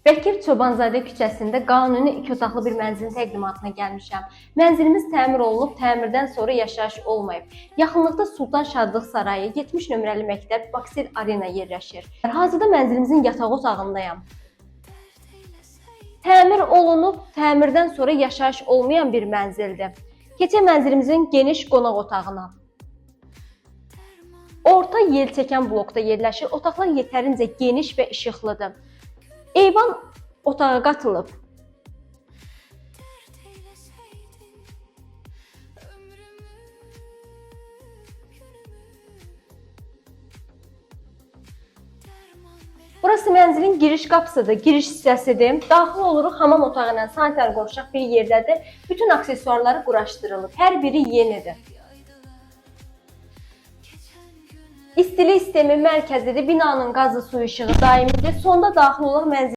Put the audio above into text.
Bəkir Çobanzadə küçəsində qanuni 2 otaqlı bir mənzilin təqdimatına gəlmişəm. Mənzilimiz təmir olunub, təmirdən sonra yaşayış olmayıb. Yaxınlıqda Sultan Şadlıq Sarayı, 70 nömrəli məktəb, Baksel Arena yerləşir. Hazırda mənzilimizin yataq otağındayam. Təmir olunub, təmirdən sonra yaşayış olmayan bir mənzildir. Keçək mənzilimizin geniş qonaq otağına. Orta yelçəkən blokda yerləşir. Otaqlar yetərincə geniş və işıqlıdır. Eyvan otağa qatılıb. Burası mənzilin giriş qapısıdır, giriş hissəsidir. Daxil oluruq, hamam otağı ilə sanitar qovşaq bir yerdədir. Bütün aksesuarları quraşdırılıb, hər biri yenidir. İstilik sistemi mərkəzlidir, binanın qazı su işığı daimidir. Sonda daxil olaq mənzilin